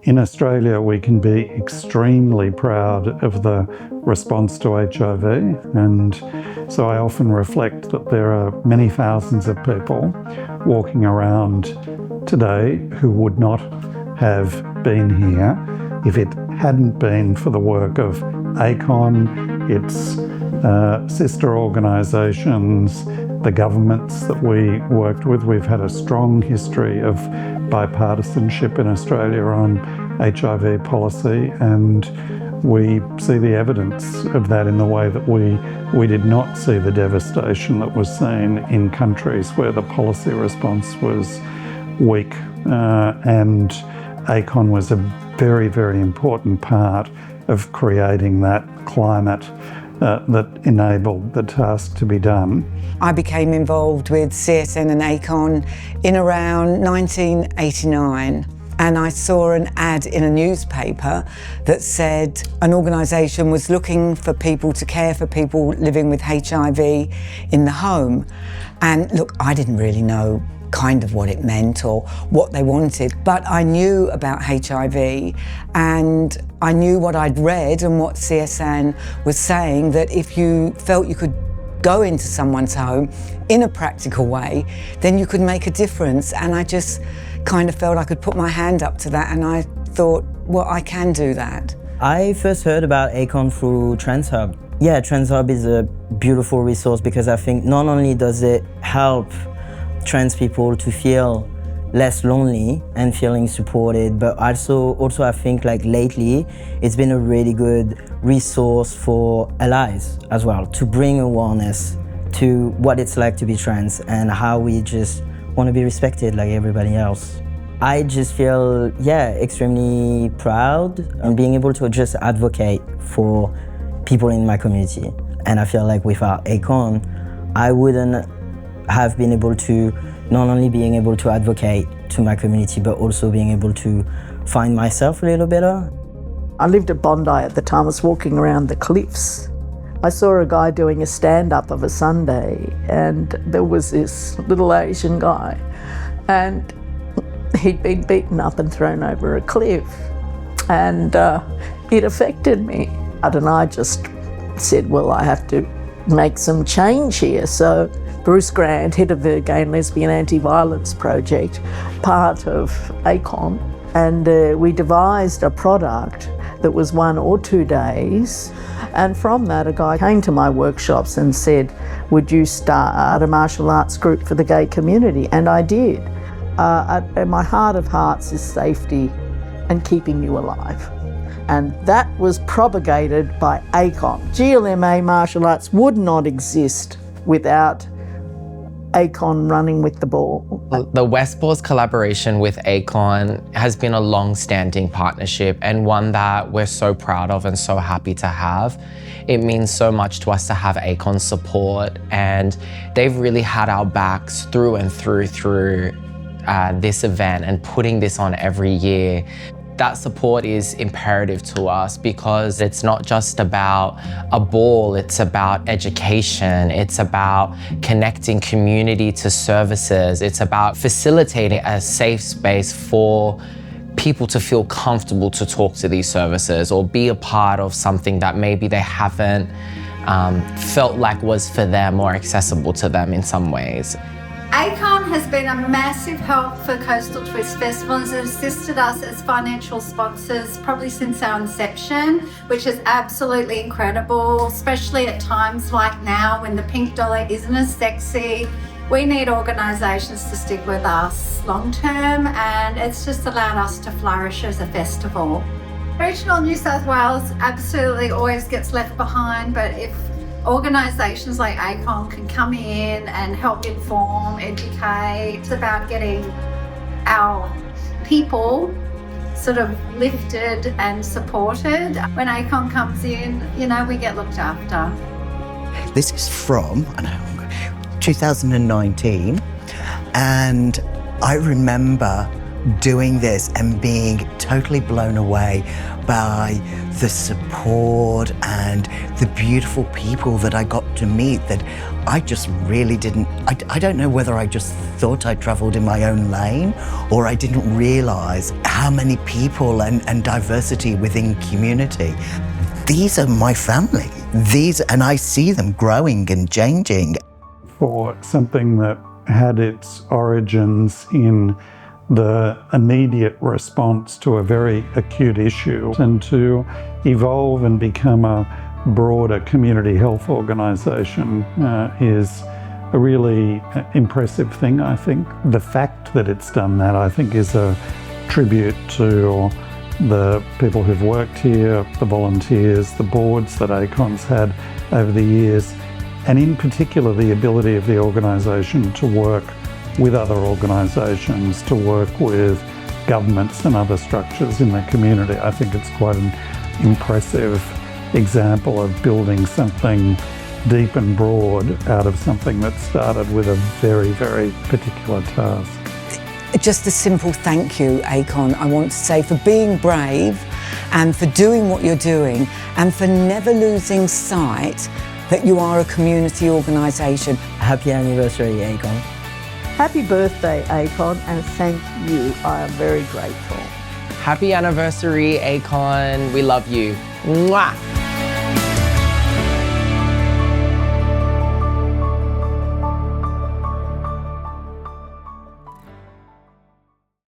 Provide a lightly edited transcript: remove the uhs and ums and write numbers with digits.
In Australia, we can be extremely proud of the response to HIV, and so I often reflect that there are many thousands of people walking around today who would not have been here if it hadn't been for the work of ACON, its sister organisations, the governments that we worked with. We've had a strong history of bipartisanship in Australia on HIV policy, and we see the evidence of that in the way that we did not see the devastation that was seen in countries where the policy response was weak, and ACON was a very, very important part of creating that climate that enabled the task to be done. I became involved with CSN and ACON in around 1989, and I saw an ad in a newspaper that said an organisation was looking for people to care for people living with HIV in the home. And look, I didn't really know kind of what it meant or what they wanted, but I knew about HIV, and I knew what I'd read and what CSN was saying, that if you felt you could go into someone's home in a practical way, then you could make a difference. And I just kind of felt I could put my hand up to that, and I thought, well, I can do that. I first heard about ACON through TransHub. Yeah, TransHub is a beautiful resource because I think not only does it help trans people to feel less lonely and feeling supported, but also I think like lately it's been a really good resource for allies as well, to bring awareness to what it's like to be trans and how we just want to be respected like everybody else. I just feel, extremely proud and being able to just advocate for people in my community. And I feel like without ACON, I wouldn't have been able to not only being able to advocate to my community, but also being able to find myself a little better. I lived at Bondi at the time. I was walking around the cliffs. I saw a guy doing a stand-up of a Sunday, and there was this little Asian guy, and he'd been beaten up and thrown over a cliff, and it affected me. And I just said, well, I have to make some change here. So Bruce Grant, head of the Gay and Lesbian Anti-Violence Project, part of ACON, and we devised a product that was 1 or 2 days. And from that, a guy came to my workshops and said, would you start a martial arts group for the gay community? And I did. At my heart of hearts is safety and keeping you alive. And that was propagated by ACON. GLMA martial arts would not exist without ACON running with the ball. The Westpaw's collaboration with ACON has been a long-standing partnership, and one that we're so proud of and so happy to have. It means so much to us to have ACON support, and they've really had our backs through and through this event and putting this on every year. That support is imperative to us because it's not just about a ball, it's about education, it's about connecting community to services, it's about facilitating a safe space for people to feel comfortable to talk to these services or be a part of something that maybe they haven't felt like was for them or accessible to them in some ways. ACON has been a massive help for Coastal Twist Festival and has assisted us as financial sponsors probably since our inception, which is absolutely incredible, especially at times like now when the pink dollar isn't as sexy. We need organisations to stick with us long term, and it's just allowed us to flourish as a festival. Regional New South Wales absolutely always gets left behind, but if organisations like ACON can come in and help inform, educate. It's about getting our people sort of lifted and supported. When ACON comes in, we get looked after. This is from 2019, and I remember doing this and being totally blown away by the support and the beautiful people that I got to meet that I just really didn't, I don't know whether I just thought I travelled in my own lane or I didn't realise how many people and diversity within community. These are my family. And I see them growing and changing. For something that had its origins in the immediate response to a very acute issue and to evolve and become a broader community health organisation is a really impressive thing, I think. The fact that it's done that, I think, is a tribute to the people who've worked here, the volunteers, the boards that ACON's had over the years, and in particular the ability of the organisation to work with other organisations, to work with governments and other structures in the community. I think it's quite an impressive example of building something deep and broad out of something that started with a very, very particular task. Just a simple thank you, ACON, I want to say, for being brave and for doing what you're doing and for never losing sight that you are a community organisation. Happy anniversary, ACON. Happy birthday, ACON, and thank you. I am very grateful. Happy anniversary, ACON. We love you. Mwah!